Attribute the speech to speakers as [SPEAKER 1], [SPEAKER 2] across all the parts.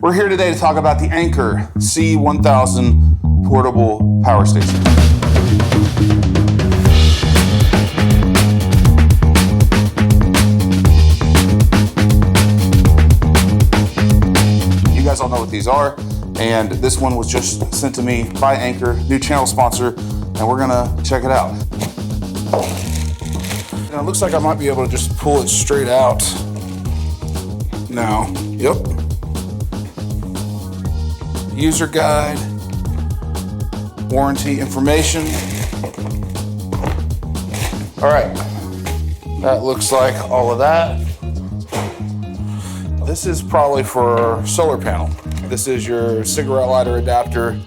[SPEAKER 1] We're here today to talk about the Anker C1000 portable power station. You guys all know what these are, and this one was just sent to me by Anker, new channel sponsor, and we're gonna check it out. And it looks like I might be able to just pull it straight out now. Yep. User guide, warranty information. All right, that looks like all of that. This is probably for solar panel. This is your cigarette lighter adapter,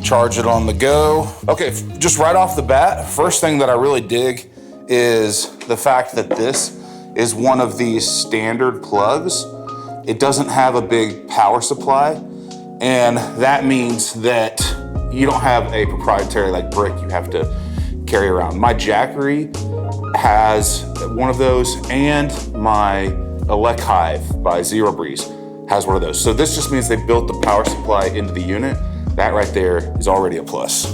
[SPEAKER 1] charge it on the go. Okay, just right off the bat, first thing that I really dig is the fact that this is one of these standard plugs. It doesn't have a big power supply, and that means that you don't have a proprietary like brick you have to carry around. My Jackery has one of those, and my Elect Hive by Zero Breeze has one of those. So this just means they built the power supply into the unit. That right there is already a plus.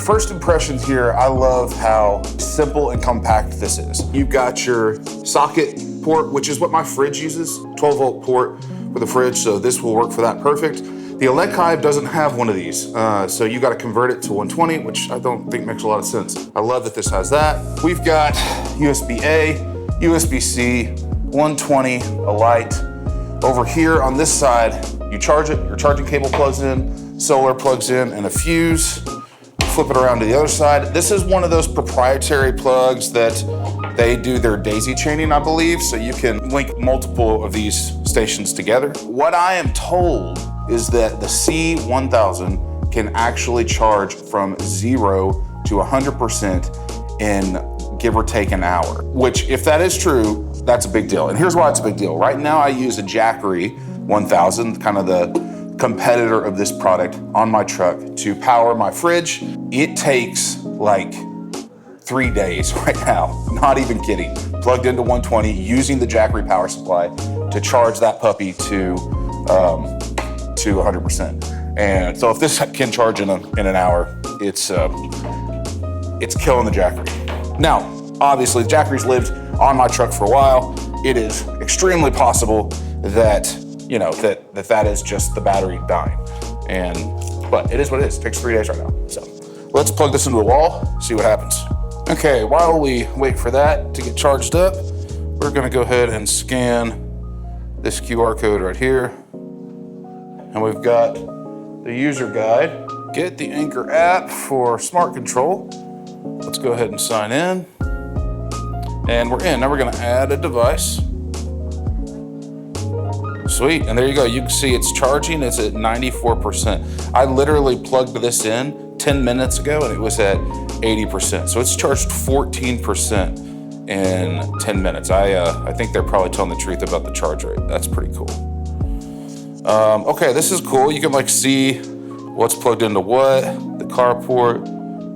[SPEAKER 1] First impressions here, I love how simple and compact this is. You've got your socket port, which is what my fridge uses, 12-volt port for the fridge, so this will work for that perfect. The Elect Hive doesn't have one of these, so you gotta convert it to 120, which I don't think makes a lot of sense. I love that this has that. We've got USB-A, USB-C, 120, a light. Over here on this side, you charge it, your charging cable plugs in, solar plugs in, and a fuse. Flip it around to the other side. This is one of those proprietary plugs that they do their daisy chaining, I believe, so you can link multiple of these stations together. What I am told is that the C1000 can actually charge from 0 to 100% in give or take an hour, which if that is true, that's a big deal. And here's why it's a big deal. Right now I use a Jackery 1000, kind of the competitor of this product, on my truck to power my fridge. It takes like 3 days right now, not even kidding. Plugged into 120, using the Jackery power supply to charge that puppy to 100%. And so if this can charge in an hour, it's killing the Jackery. Now, obviously, the Jackery's lived on my truck for a while. It is extremely possible that, you know, that is just the battery dying. But it is what it is. It takes 3 days right now. So let's plug this into a wall, see what happens. Okay, while we wait for that to get charged up, we're gonna go ahead and scan this QR code right here. And we've got the user guide. Get the Anker app for smart control. Let's go ahead and sign in. And we're in. Now we're gonna add a device. Sweet, and there you go. You can see it's charging, it's at 94%. I literally plugged this in 10 minutes ago and it was at 80%. So it's charged 14% in 10 minutes. I think they're probably telling the truth about the charge rate. That's pretty cool. Okay, this is cool. You can like see what's plugged into what, the carport,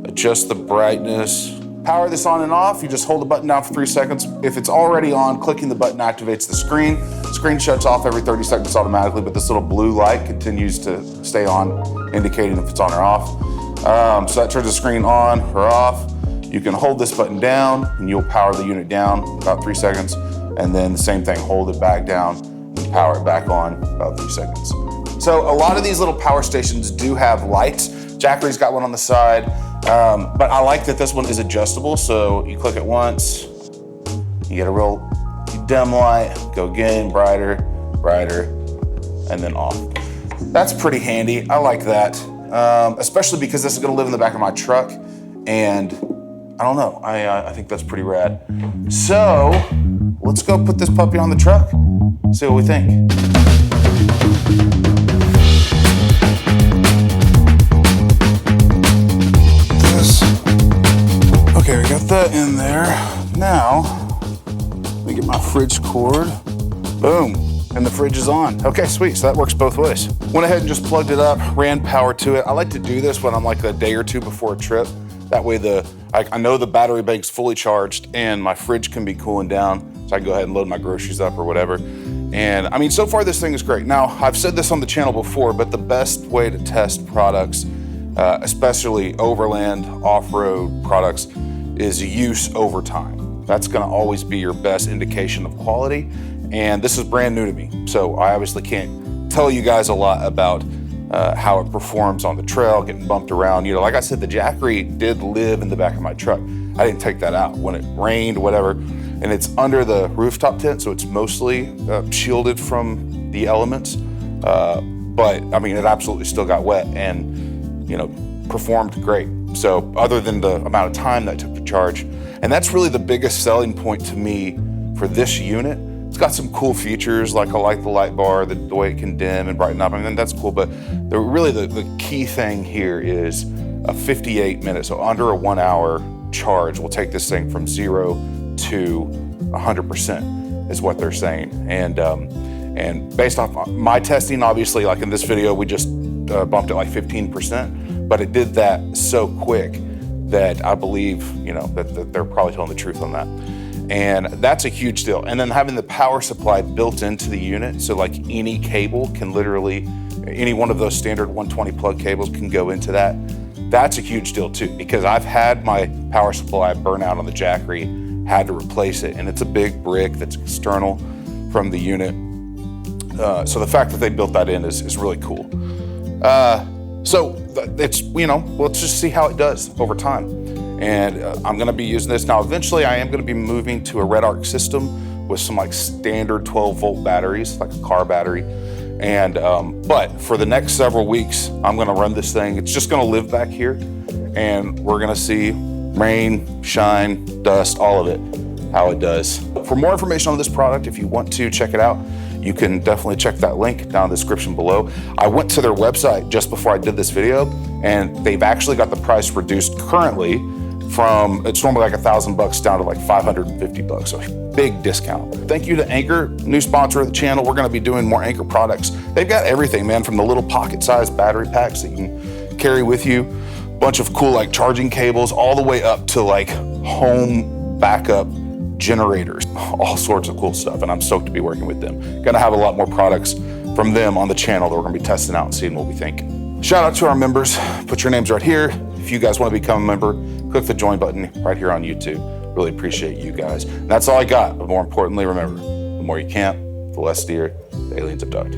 [SPEAKER 1] adjust the brightness. Power this on and off, you just hold the button down for 3 seconds. If it's already on, clicking the button activates the screen. Screen shuts off every 30 seconds automatically, but this little blue light continues to stay on, indicating if it's on or off. So that turns the screen on or off. You can hold this button down and you'll power the unit down about 3 seconds. And then the same thing, hold it back down and power it back on about 3 seconds. So a lot of these little power stations do have lights. Jackery's got one on the side. But I like that this one is adjustable, so you click it once, you get a real dim light, go again, brighter, brighter, and then off. That's pretty handy, I like that, especially because this is gonna live in the back of my truck, and I don't know, I think that's pretty rad. So, let's go put this puppy on the truck, see what we think. Okay, we got that in there. Now, let me get my fridge cord. Boom, and the fridge is on. Okay, sweet, so that works both ways. Went ahead and just plugged it up, ran power to it. I like to do this when I'm like a day or two before a trip. That way I know the battery bank's fully charged and my fridge can be cooling down, so I can go ahead and load my groceries up or whatever. And I mean, so far this thing is great. Now, I've said this on the channel before, but the best way to test products, especially Overland off-road products, is use over time. That's gonna always be your best indication of quality. And this is brand new to me. So I obviously can't tell you guys a lot about how it performs on the trail, getting bumped around. You know, like I said, the Jackery did live in the back of my truck. I didn't take that out when it rained, whatever. And it's under the rooftop tent, so it's mostly shielded from the elements. But I mean, it absolutely still got wet and, you know, performed great. So other than the amount of time that took to charge, and that's really the biggest selling point to me for this unit. It's got some cool features, like I like the light bar, the way it can dim and brighten up. I mean, that's cool, but the key thing here is a 58 minute, so under a 1 hour charge will take this thing from 0 to 100% is what they're saying. And based off my testing, obviously, like in this video, we just bumped it like 15%, but it did that so quick that I believe, you know, that they're probably telling the truth on that. And that's a huge deal. And then having the power supply built into the unit, so like any cable can literally, any one of those standard 120 plug cables can go into that. That's a huge deal too, because I've had my power supply burn out on the Jackery, had to replace it, and it's a big brick that's external from the unit. So the fact that they built that in is really cool. So it's, you know, let's just see how it does over time. And I'm gonna be using this. Now, eventually I am gonna be moving to a Red Arc system with some like standard 12-volt batteries, like a car battery. And, but for the next several weeks, I'm gonna run this thing. It's just gonna live back here, and we're gonna see rain, shine, dust, all of it, how it does. For more information on this product, if you want to check it out, you can definitely check that link down in the description below. I went to their website just before I did this video, and they've actually got the price reduced currently from, it's normally like $1,000 down to like $550, so big discount. Thank you to Anker, new sponsor of the channel. We're gonna be doing more Anker products. They've got everything, man, from the little pocket-sized battery packs that you can carry with you, bunch of cool like charging cables, all the way up to like home backup generators, all sorts of cool stuff, and I'm stoked to be working with them. Gonna have a lot more products from them on the channel that we're gonna be testing out and seeing what we think. Shout out to our members. Put your names right here. If you guys wanna become a member, click the join button right here on YouTube. Really appreciate you guys. And that's all I got, but more importantly, remember, the more you camp, the less deer the aliens abduct.